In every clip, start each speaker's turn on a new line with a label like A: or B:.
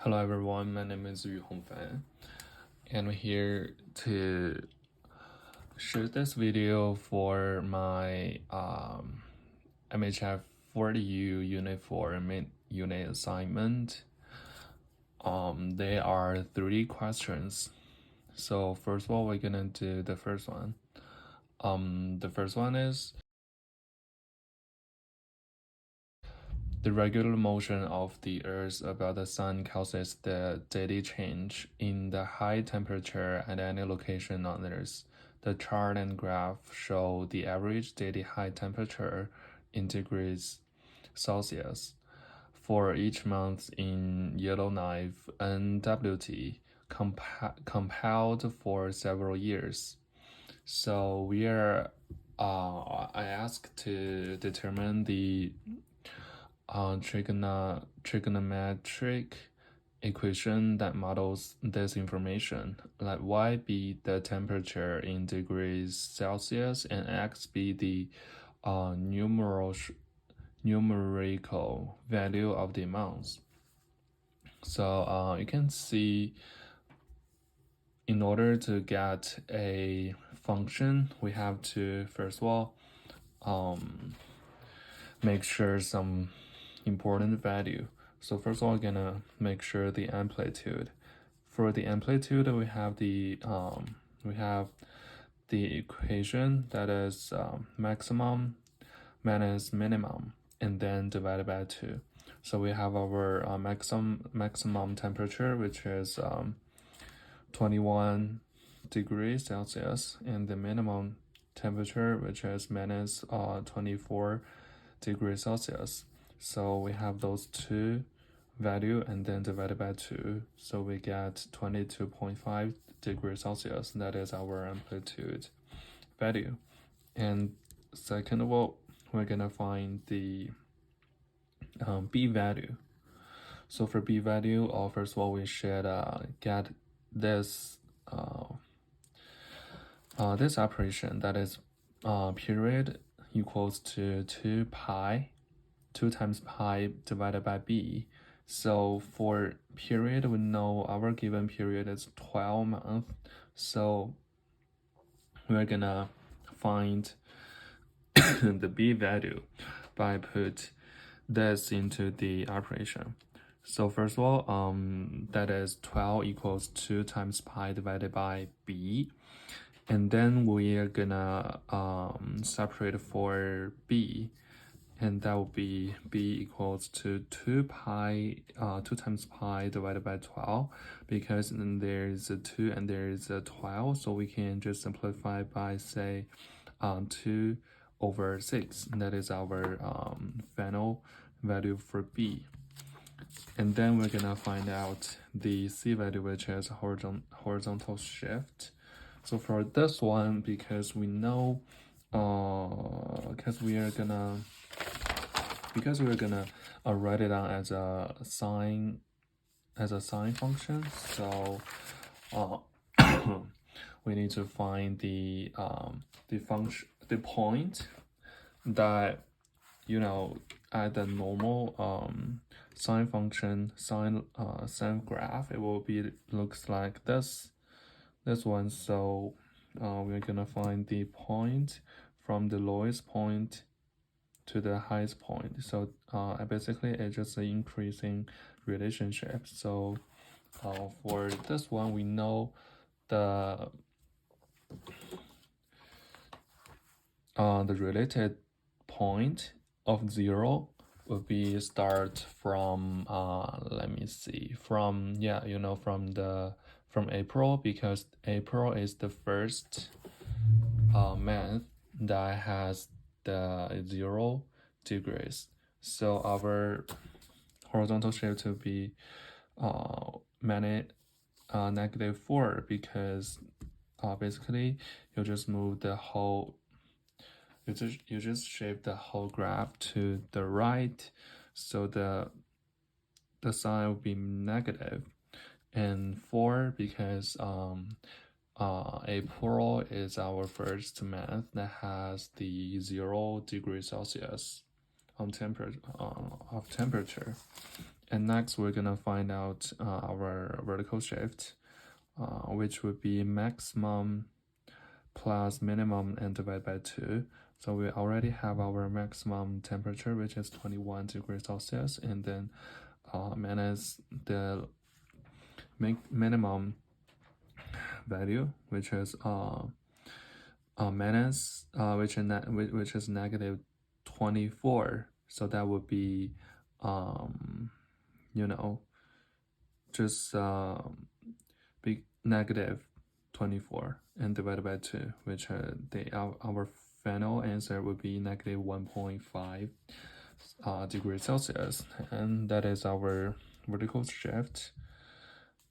A: Hello everyone, my name is Yu Hongfan, and I'm here to shoot this video for my MHF4U Unit 4 unit assignment. They are 3 questions. So first of all, we're gonna do the first one. The first one is the regular motion of the Earth about the Sun causes the daily change in the high temperature at any location on Earth. The chart and graph show the average daily high temperature in degrees Celsius for each month in Yellowknife NWT compiled for several years. So I asked to determine the trigonometric equation that models this information. Let y be the temperature in degrees Celsius and x be the numerical value of the amounts. So you can see, in order to get a function, we have to first of all make sure some important value. So first of all, we're gonna make sure the amplitude. For the amplitude, we have the equation that is maximum minus minimum, and then divided by 2. So we have our maximum temperature, which is 21 degrees Celsius, and the minimum temperature, which is minus 24 degrees Celsius. So we have those two value and then divided by 2. So we get 22.5 degrees Celsius. That is our amplitude value. And second of all, we're gonna find the B value. So for B value, first of all, we should get this this operation, that is period equals to 2 times pi divided by b. So for period, we know our given period is 12 months. So we're gonna find the b value by put this into the operation. So first of all, that is 12 equals 2 times pi divided by b. And then we're gonna separate for b, and that will be b equals to 2 times pi divided by 12, because then there is a 2 and there is a 12, so we can just simplify by say 2 over 6. That is our final value for b. And then we're gonna find out the c value, which is horizontal shift. So for this one, because we know, because we're gonna write it down as a sine function. So we need to find the point that, at the normal sine function sine graph, it will be looks like this one. So we're gonna find the point from the lowest point to the highest point. So basically it's just an increasing relationship. So for this one, we know the related point of 0 will be start from let me see, from from April, because April is the first month that has the 0 degrees. So our horizontal shift will be -4, because basically you just move the whole, you just shape the whole graph to the right, so the sign will be negative. And 4, because April is our first month that has the 0 degrees Celsius of temperature. And next, we're gonna find out our vertical shift, which would be maximum plus minimum and divided by 2. So we already have our maximum temperature, which is 21 degrees Celsius, and then minus the minimum value, which is minus which is negative 24. So that would be just be negative 24 and divided by 2, which our final answer would be negative 1.5 degrees Celsius, and that is our vertical shift.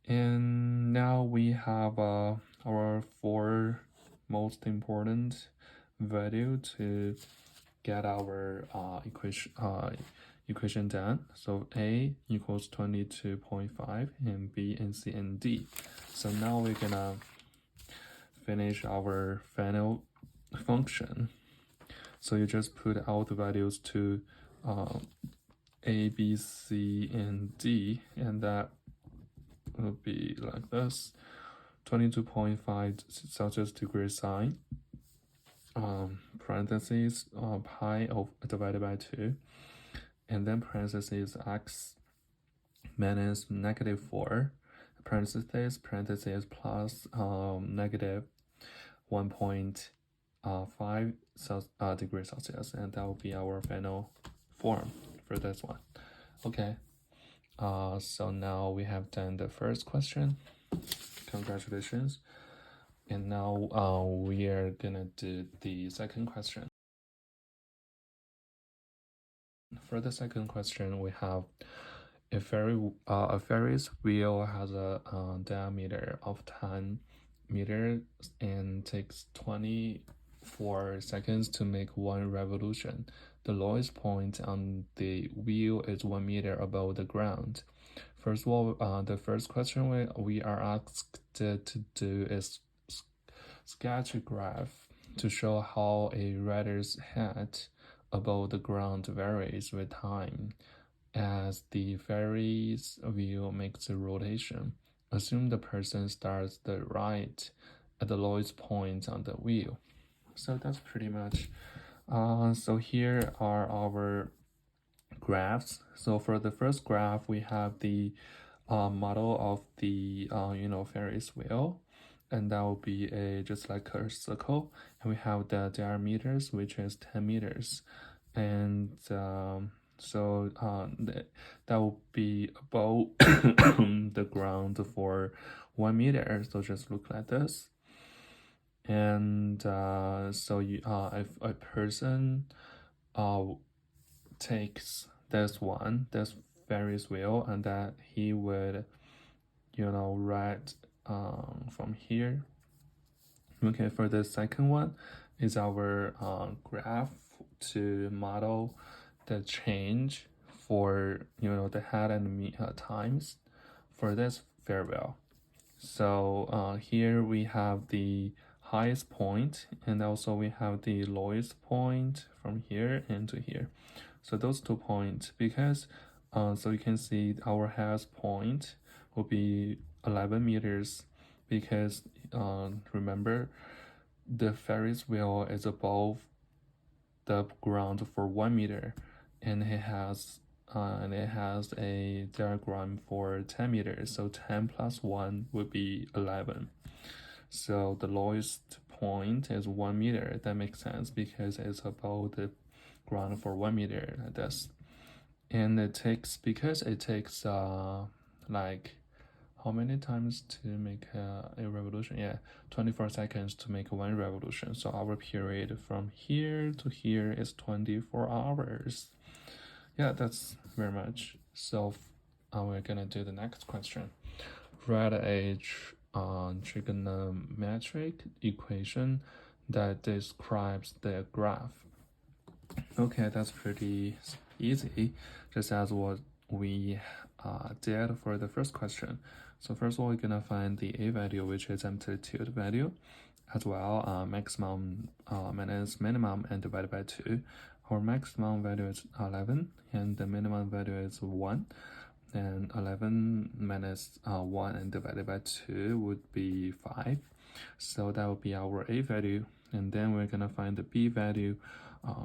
A: And now we have our 4 most important value to get our equation done. So A equals 22.5 and B and C and D. So now we're gonna finish our final function. So you just put all the values to A, B, C, and D, and that will be like this: 22.5 Celsius degree sine, parentheses pi divided by 2, and then parentheses x minus negative 4, parentheses plus negative 1.5 degrees Celsius, and that will be our final form for this one. Okay, so now we have done the first question. Congratulations. And now we are gonna do the second question. For the second question, we have a Ferris wheel has a diameter of 10 meters and takes 24 seconds to make one revolution. The lowest point on the wheel is 1 meter above the ground. First of all, the first question we are asked to do is sketch a graph to show how a rider's head above the ground varies with time as the Ferris wheel makes a rotation. Assume the person starts the ride at the lowest point on the wheel. So that's pretty much. So here are our graphs. So for the first graph, we have the model of the Ferris wheel, and that will be just like a circle, and we have the diameters, which is 10 meters, and so that will be above the ground for 1 meter. So just look like this. And so if a person takes this Ferris wheel, and that he would ride from here. Okay, for the second one is our graph to model the change for the head and times for this farewell. So here we have the highest point, and also we have the lowest point from here and to here. So those 2 points, because so you can see our highest point will be 11 meters, because remember the Ferris wheel is above the ground for 1 meter, and it has a diagram for 10 meters. So 10 plus 1 would be 11. So the lowest point is 1 meter. That makes sense because it's above the ground for 1 meter like this. And it takes like how many times to make a revolution? Yeah, 24 seconds to make one revolution. So our period from here to here is 24 hours. Yeah, that's very much. So we're gonna do the next question. Write a trigonometric equation that describes the graph. Okay, that's pretty easy, just as what we did for the first question. So first of all, we're gonna find the A value, which is amplitude value, as well maximum minus minimum and divided by 2. Our maximum value is 11 and the minimum value is 1. and 11 minus 1 and divided by 2 would be 5. So that would be our A value. And then we're going to find the B value,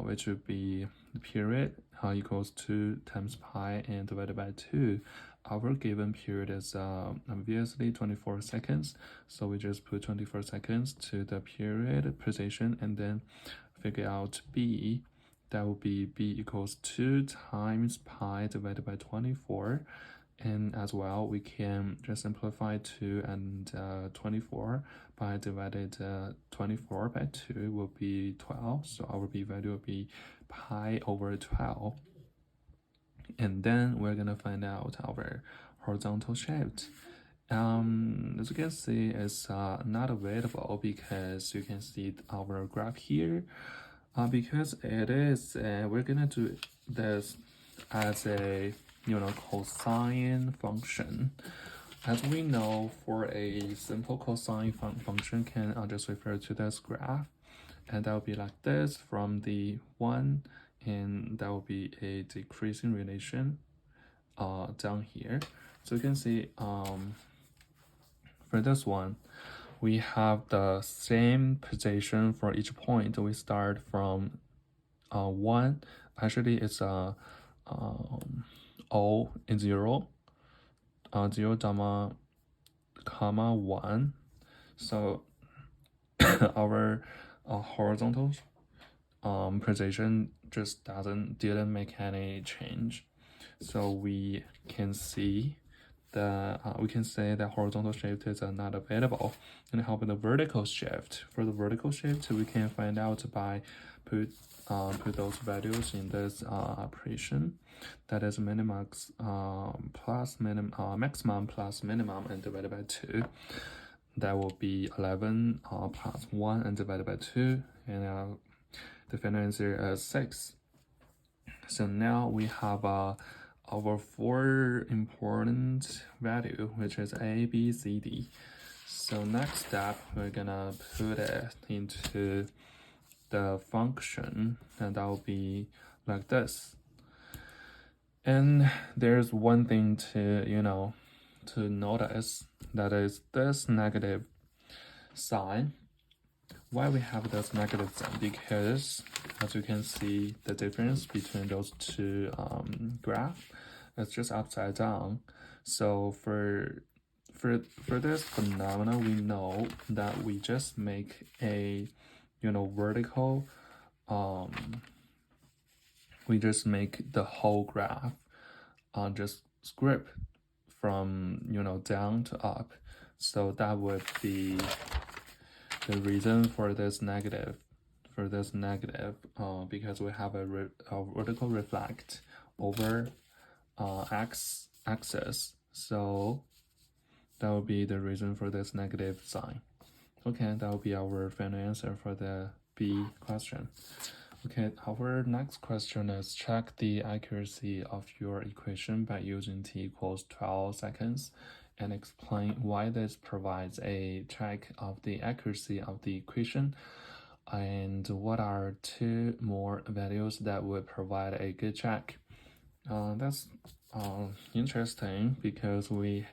A: which would be the period equals 2 times pi and divided by 2. Our given period is obviously 24 seconds. So we just put 24 seconds to the period position and then figure out B. That will be B equals 2 times pi divided by 24. And as well, we can just simplify 2 and 24 by divided 24 by 2 will be 12. So our B value will be pi over 12. And then we're going to find out our horizontal shift. As you can see, it's not available because you can see our graph here. Because it is, we're gonna do this as a cosine function. As we know, for a simple cosine function can just refer to this graph, and that will be like this from the 1, and that will be a decreasing relation down here. So you can see for this one, we have the same position for each point. We start from 1. Actually, it's O and 0, 0, comma 1. So our horizontal position just didn't make any change. So we can see we can say that horizontal shift is not available. And how about the vertical shift? For the vertical shift, we can find out by put those values in this operation. That is maximum plus minimum and divided by 2. That will be 11 plus 1 and divided by 2. And the final answer is 6. So now we have our 4 important value, which is A, B, C, D. So next step, we're gonna put it into the function, and that will be like this. And there's one thing to notice, that is this negative sign. Why we have this negative sign? Because as you can see, the difference between those two graphs is just upside down. So for this phenomena, we know that we just make a vertical. We just make the whole graph just script from down to up. So that would be the reason for this negative, because we have a vertical reflect over x-axis. So that will be the reason for this negative sign. Okay, that will be our final answer for the B question. Okay, our next question is check the accuracy of your equation by using t equals 12 seconds and explain why this provides a check of the accuracy of the equation, and what are 2 more values that would provide a good check. That's interesting because we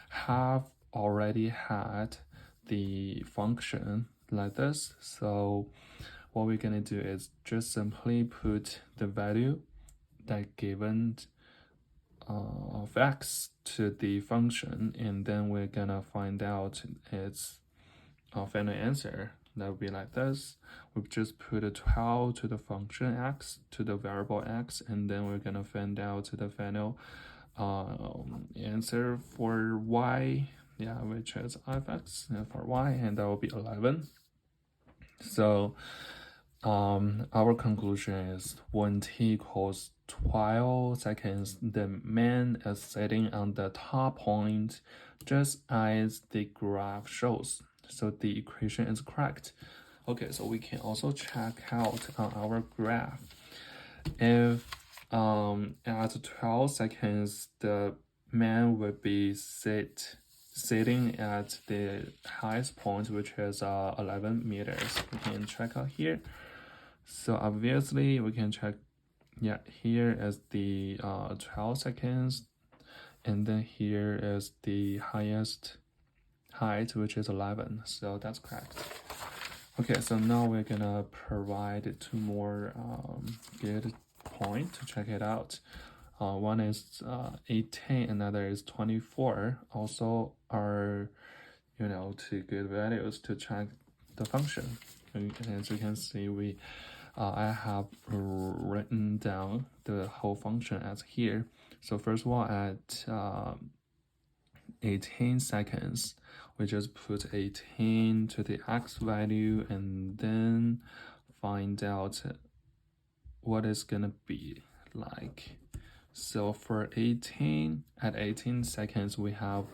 A: have already had the function like this. So what we're gonna do is just simply put the value that given of x to the function, and then we're gonna find out its final answer. That would be like this. We've just put a 12 to the function x, to the variable x, and then we're gonna find out the final answer for y, which is f(x) for y, and that will be 11. So our conclusion is when t equals 12 seconds, the man is sitting on the top point, just as the graph shows. So the equation is correct. Okay, so we can also check out on our graph. If at 12 seconds, the man would be sitting at the highest point, which is 11 meters. We can check out here. So obviously we can check, here is the 12 seconds, and then here is the highest height, which is 11. So that's correct. Okay, so now we're gonna provide two more good point to check it out. One is 18, another is 24. Also are, two good values to check the function. And as you can see, I have written down the whole function as here. So first of all, at 18 seconds, we just put 18 to the x value and then find out what it's gonna be like. So for 18, at 18 seconds, we have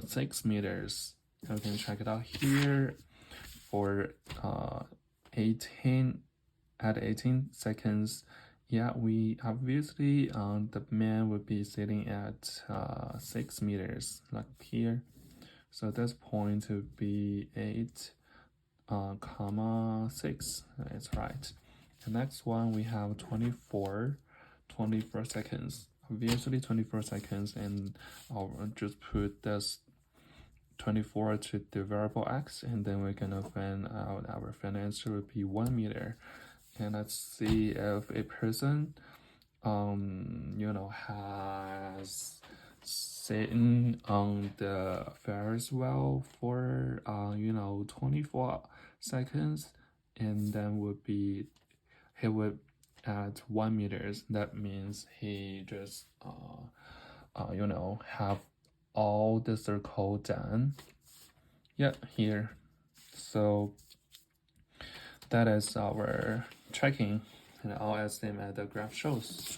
A: 6 meters. You can check it out here. For 18, at 18 seconds, yeah, we obviously the man would be sitting at 6 meters, like here. So this point would be 8, comma 6. That's right. The next one we have 24 seconds. Obviously 24 seconds, and I'll just put this 24 to the variable x, and then we're gonna find out our final answer would be 1 meter. And let's see if a person has sitting on the Ferris wheel for 24 seconds, and then he would at 1 meters. That means he just have all the circle done. Yeah, here. So that is our checking, and all same as the graph shows.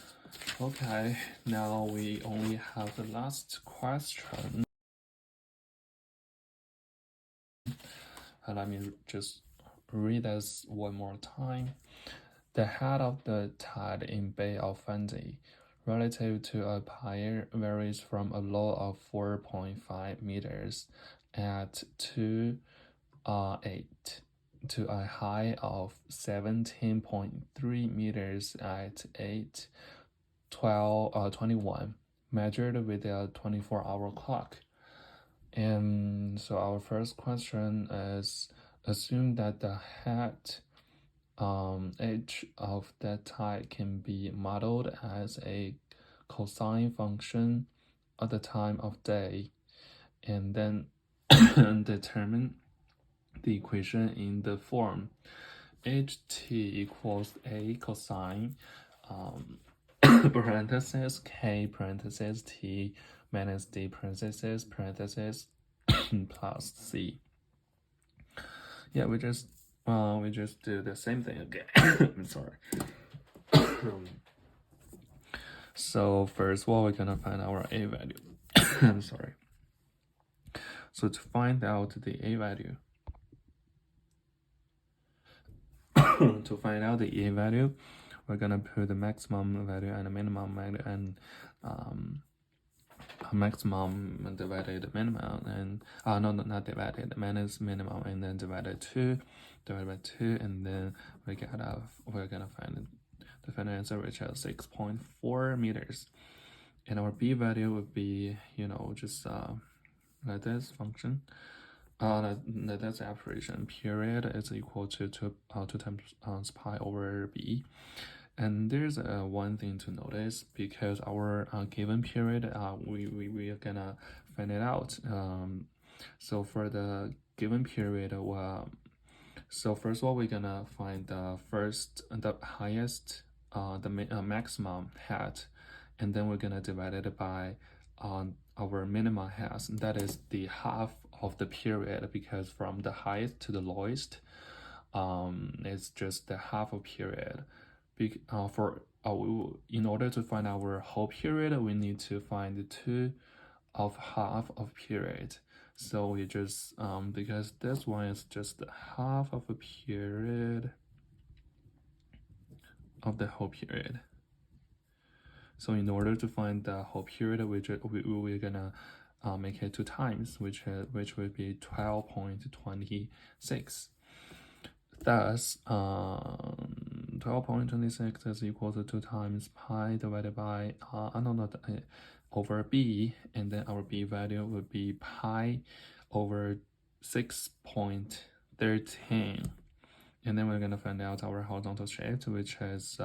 A: Okay, now we only have the last question. Let me just read this one more time. The head of the tide in Bay of Fundy relative to a pier varies from a low of 4.5 meters at 2.8 to a high of 17.3 meters at 8:21, measured with a 24-hour clock. And so our first question is, assume that the head edge of that tide can be modeled as a cosine function at the time of day, and then determine the equation in the form ht equals a cosine parenthesis k parenthesis t minus d parenthesis plus c. Yeah, we just do the same thing again. I'm sorry. So first of all, we're gonna find our a value. I'm sorry. So to find out the a value, we're gonna put the maximum value and the minimum value, and maximum divided minimum, and no, not divided, minus minimum, and then divided by 2, and then we're gonna find the final answer, which is 6.4 meters. And our b value would be, just like this function. That's the operation. Period is equal to 2 times pi over b. And there's one thing to notice, because our given period, we are gonna find it out. So for the given period, so first of all, we're gonna find the highest, the maximum height, and then we're gonna divide it by our minimum height. That is the half of the period, because from the highest to the lowest, it's just the half of period. In order to find our whole period, we need to find the 2 of half of period. So we just because this one is just half of a period of the whole period. So in order to find the whole period, we're gonna make it 2 times, which would be 12.26. Thus, 12.26 is equal to 2 times pi divided by over b, and then our b value would be pi over 6.13. And then we're going to find out our horizontal shift, which is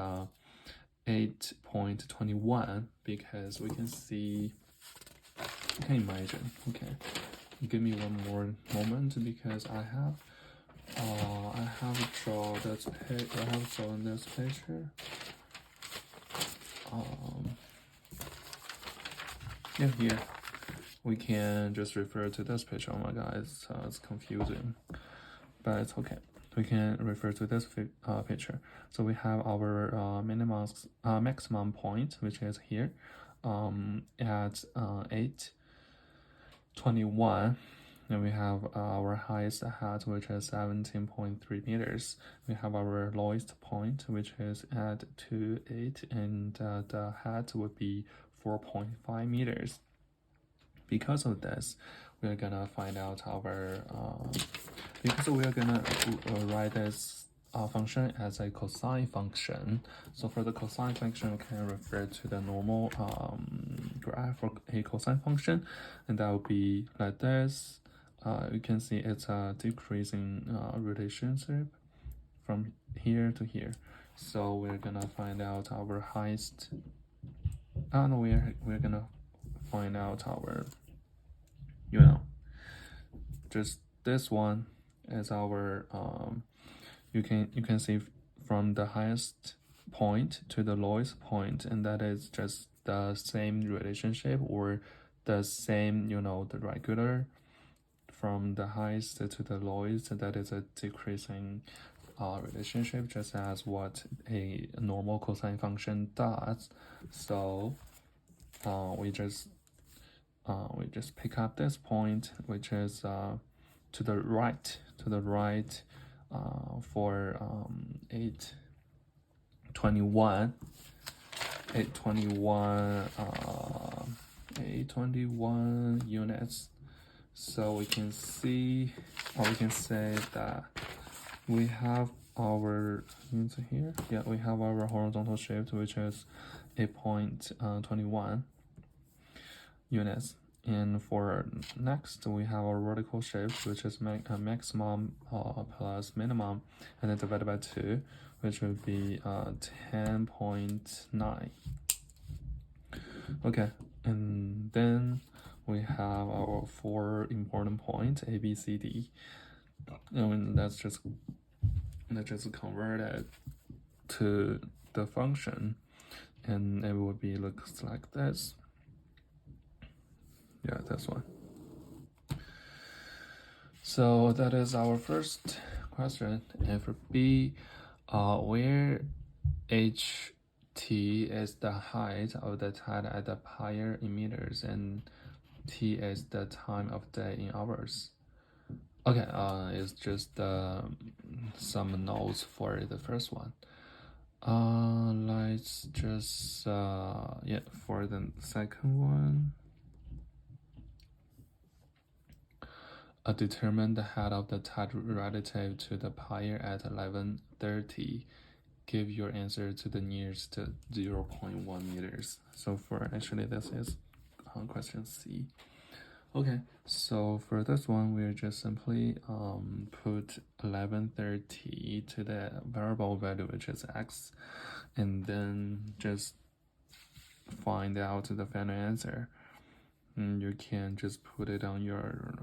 A: 8.21, because we can see, you can imagine. Okay, give me one more moment, because I have drawn this picture. I have drawn this picture. Yeah, here we can just refer to this picture. Oh my god, it's confusing, but it's okay. We can refer to this picture. So we have our maximum point, which is here, at 8.21. And we have our highest height, which is 17.3 meters. We have our lowest point, which is at 2.8, and the height would be 4.5 meters. Because of this, we're gonna find out our because we are gonna write this function as a cosine function. So for the cosine function, we can refer to the normal graph for a cosine function, and that will be like this. You can see it's a decreasing relationship from here to here. So we're gonna find out our highest, and we're gonna find out our, just this one is our you can see from the highest point to the lowest point, and that is just the same relationship, or the same, the regular from the highest to the lowest. That is a decreasing relationship, just as what a normal cosine function does. So we just pick up this point, which is to the right for 821 units. So we can see, or we can say that we have our here. Yeah, we have our horizontal shift, which is 8.21 units. And for next, we have our vertical shift, which is maximum plus minimum, and then divided by 2, which would be 10.9. Okay, and then we have our 4 important points, A, B, C, D. And let's just convert it to the function, and it would be looks like this. Yeah, this one. So that is our first question. And for B, where ht is the height of the tide at the higher emitters, and t is the time of day in hours. Okay, it's just some notes for the first one. Let's just for the second one. Determine the height of the tide relative to the pier at 11:30. Give your answer to the nearest 0.1 meters. So for actually this is question C. Okay, so for this one, we'll just simply put 11:30 to the variable value, which is x, and then just find out the final answer. And you can just put it on your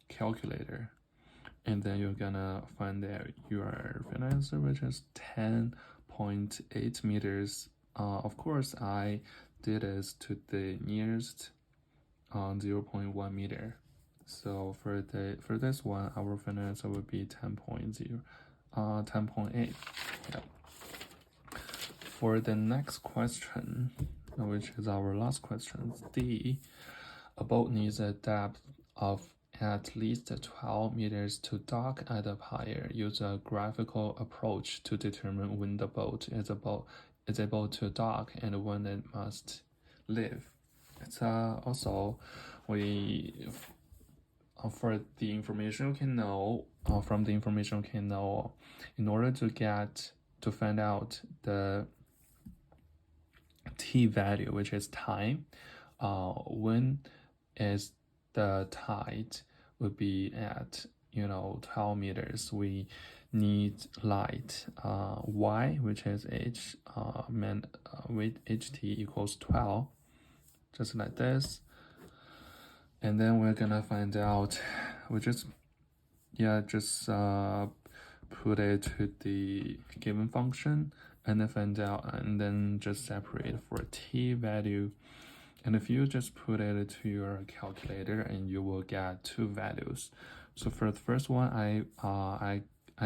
A: calculator, and then you're gonna find out your final answer, which is 10.8 meters. Of course, I did this to the nearest 0.1 meter. So for this one, our final answer would be 10.8. Yeah. For the next question, which is our last question, D, a boat needs a depth of at least 12 meters to dock at the pier. Use a graphical approach to determine when the boat is able to dock and when it must leave. It's also for the information we can know from the information we can know, in order to find out the t value, which is time. When is the tide would be at 12 meters, we need light y, which is h with ht equals 12, just like this. And then we're gonna find out, we just put it to the given function and then find out, and then just separate for t value. And if you just put it to your calculator, and you will get two values. So for the first one, I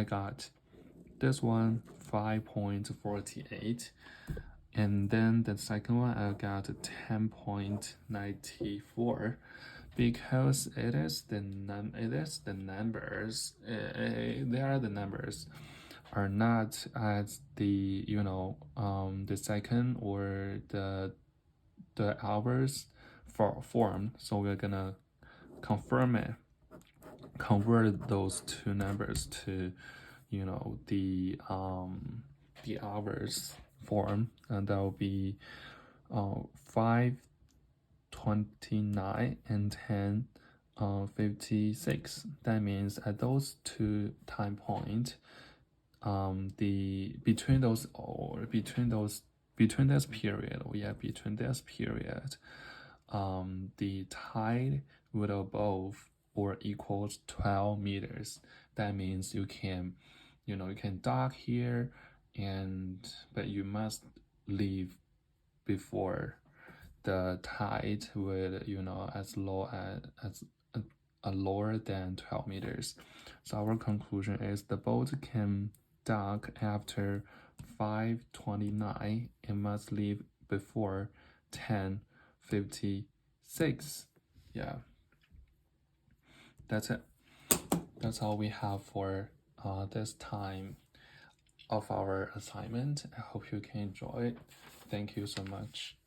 A: got this one 5.48, and then the second one I got 10.94. Because it is the numbers, they are the numbers, are not as the the second or the hours form. So we're gonna confirm it, convert those two numbers to the hours form, and that will be 5:29 and 10:56. That means at those two time point, between this period, the tide would above or equals 12 meters. That means you can dock here, but you must leave before the tide would as low as lower than 12 meters. So our conclusion is the boat can dock after 5:29 and must leave before 10:56. Yeah, that's it. That's all we have for this time of our assignment. I hope you can enjoy it. Thank you so much.